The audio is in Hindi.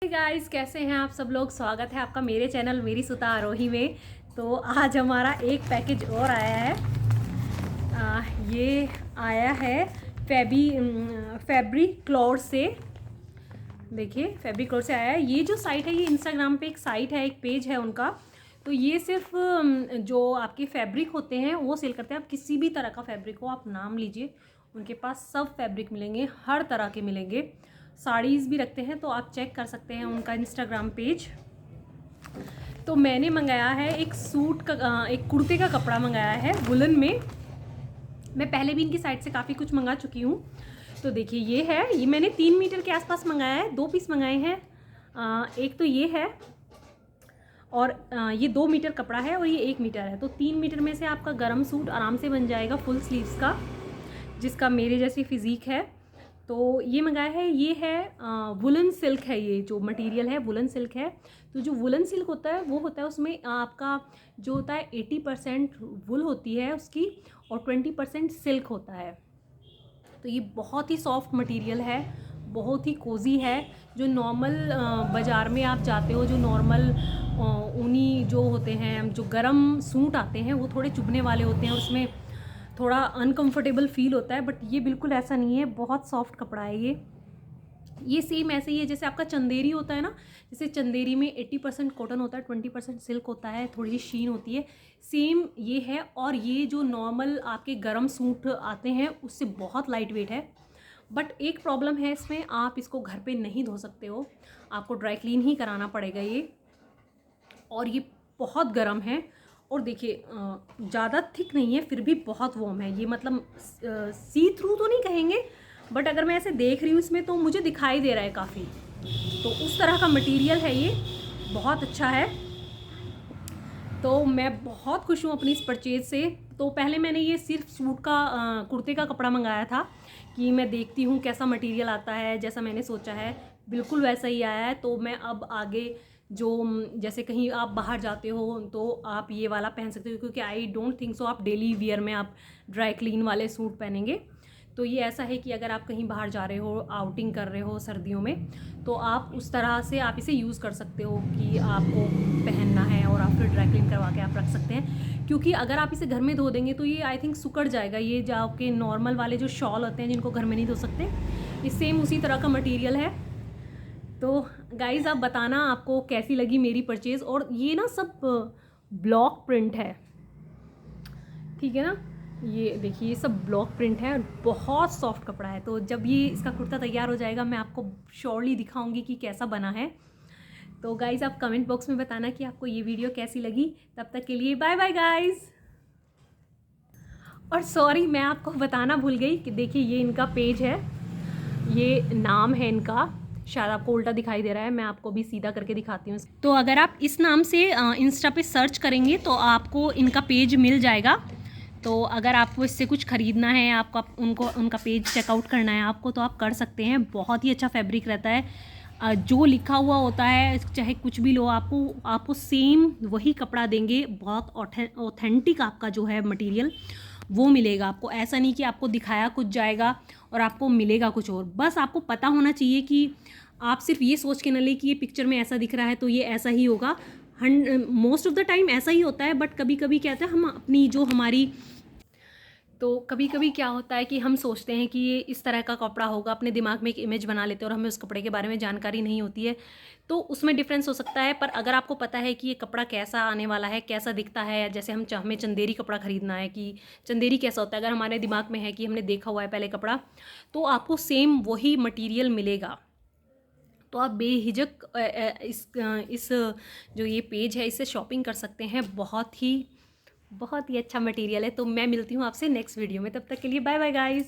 गाइस, कैसे हैं आप सब लोग। स्वागत है आपका मेरे चैनल मेरी सुता आरोही में। तो आज हमारा एक पैकेज और आया है। ये आया है फैब्रिक क्लॉथ से। देखिए, फैब्रिक क्लॉथ से आया है। ये जो साइट है, ये इंस्टाग्राम पे एक साइट है, एक पेज है उनका। तो ये सिर्फ जो आपके फैब्रिक होते हैं वो सेल करते हैं। आप किसी भी तरह का फैब्रिक हो, आप नाम लीजिए, उनके पास सब फैब्रिक मिलेंगे, हर तरह के मिलेंगे। साड़ीज़ भी रखते हैं, तो आप चेक कर सकते हैं उनका इंस्टाग्राम पेज। तो मैंने मंगाया है एक सूट का, एक कुर्ते का कपड़ा मंगाया है वुलन में। मैं पहले भी इनकी साइट से काफ़ी कुछ मंगा चुकी हूँ। तो देखिए, ये है, ये मैंने 3 मीटर के आसपास मंगाया है। 2 पीस मंगाए हैं। एक तो ये है, और ये 2 मीटर कपड़ा है, और ये 1 मीटर है। तो 3 मीटर में से आपका गरम सूट आराम से बन जाएगा, फुल स्लीव्स का, जिसका मेरे जैसी फिज़ीक है। तो ये मंगाया है। ये है वुलन सिल्क है। ये जो मटेरियल है वुलन सिल्क है। तो जो वुलन सिल्क होता है वो होता है, उसमें आपका जो होता है 80% वुल होती है उसकी, और 20% सिल्क होता है। तो ये बहुत ही सॉफ्ट मटेरियल है, बहुत ही कोज़ी है। जो नॉर्मल बाज़ार में आप जाते हो, जो नॉर्मल ऊनी जो होते हैं, जो गरम सूट आते हैं, वो थोड़े चुभने वाले होते हैं और उसमें थोड़ा अनकंफर्टेबल फील होता है। बट ये बिल्कुल ऐसा नहीं है, बहुत सॉफ्ट कपड़ा है ये सेम ऐसे ही है जैसे आपका चंदेरी होता है ना। जैसे चंदेरी में 80% कॉटन होता है, 20% सिल्क होता है, थोड़ी सी शीन होती है, सेम ये है। और ये जो नॉर्मल आपके गरम सूट आते हैं उससे बहुत लाइट वेट है। बट एक प्रॉब्लम है इसमें, आप इसको घर पे नहीं धो सकते हो, आपको ड्राई क्लीन ही कराना पड़ेगा ये। और ये बहुत गर्म है। और देखिए, ज़्यादा थिक नहीं है, फिर भी बहुत वार्म है ये। मतलब सी थ्रू तो नहीं कहेंगे, बट अगर मैं ऐसे देख रही हूँ इसमें तो मुझे दिखाई दे रहा है काफ़ी। तो उस तरह का मटेरियल है ये, बहुत अच्छा है। तो मैं बहुत खुश हूँ अपनी इस परचेज से। तो पहले मैंने ये सिर्फ सूट का कुर्ते का कपड़ा मंगाया था कि मैं देखती हूँ कैसा मटेरियल आता है। जैसा मैंने सोचा है बिल्कुल वैसा ही आया है। तो मैं अब आगे जो जैसे कहीं आप बाहर जाते हो तो आप ये वाला पहन सकते हो, क्योंकि आई डोंट थिंक सो आप डेली वियर में आप ड्राई क्लीन वाले सूट पहनेंगे। तो ये ऐसा है कि अगर आप कहीं बाहर जा रहे हो, आउटिंग कर रहे हो सर्दियों में, तो आप उस तरह से आप इसे यूज़ कर सकते हो कि आपको पहनना है और आप फिर ड्राई क्लीन करवा के आप रख सकते हैं। क्योंकि अगर आप इसे घर में धो देंगे तो ये आई थिंक सुकड़ जाएगा। ये जो आपके नॉर्मल वाले जो शॉल होते हैं जिनको घर में नहीं धो सकते, ये सेम उसी तरह का मटेरियल है। तो गाइज़, आप बताना आपको कैसी लगी मेरी परचेज़। और ये ना सब ब्लॉक प्रिंट है, ठीक है ना। ये देखिए, ये सब ब्लॉक प्रिंट है, बहुत सॉफ्ट कपड़ा है। तो जब ये इसका कुर्ता तैयार हो जाएगा मैं आपको श्योरली दिखाऊंगी कि कैसा बना है। तो गाइज़, आप कमेंट बॉक्स में बताना कि आपको ये वीडियो कैसी लगी। तब तक के लिए बाय बाय गाइज़। और सॉरी, मैं आपको बताना भूल गई कि देखिए, ये इनका पेज है, ये नाम है इनका। शायद आपको उल्टा दिखाई दे रहा है, मैं आपको भी सीधा करके दिखाती हूँ। तो अगर आप इस नाम से इंस्टा पे सर्च करेंगे तो आपको इनका पेज मिल जाएगा। तो अगर आपको इससे कुछ ख़रीदना है, आपको उनका पेज चेकआउट करना है आपको, तो आप कर सकते हैं। बहुत ही अच्छा फैब्रिक रहता है। जो लिखा हुआ होता है, चाहे कुछ भी लो, आपको सेम वही कपड़ा देंगे। बहुत ऑथेंटिक आपका जो है मटेरियल वो मिलेगा आपको। ऐसा नहीं कि आपको दिखाया कुछ जाएगा और आपको मिलेगा कुछ और। बस आपको पता होना चाहिए कि आप सिर्फ ये सोच के न ले कि ये पिक्चर में ऐसा दिख रहा है तो ये ऐसा ही होगा। मोस्ट ऑफ द टाइम ऐसा ही होता है, बट कभी कभी क्या होता है, हम अपनी जो हमारी, तो कभी कभी क्या होता है कि हम सोचते हैं कि ये इस तरह का कपड़ा होगा, अपने दिमाग में एक इमेज बना लेते हैं और हमें उस कपड़े के बारे में जानकारी नहीं होती है। तो उसमें डिफरेंस हो सकता है। पर अगर आपको पता है कि ये कपड़ा कैसा आने वाला है, कैसा दिखता है, जैसे हमें चंदेरी कपड़ा ख़रीदना है कि चंदेरी कैसा होता है, अगर हमारे दिमाग में है कि हमने देखा हुआ है पहले कपड़ा, तो आपको सेम वही मटीरियल मिलेगा। तो आप बेहिचक इस जो ये पेज है इससे शॉपिंग कर सकते हैं। बहुत ही अच्छा मटेरियल है। तो मैं मिलती हूँ आपसे नेक्स्ट वीडियो में। तब तक के लिए बाय बाय गाइज़।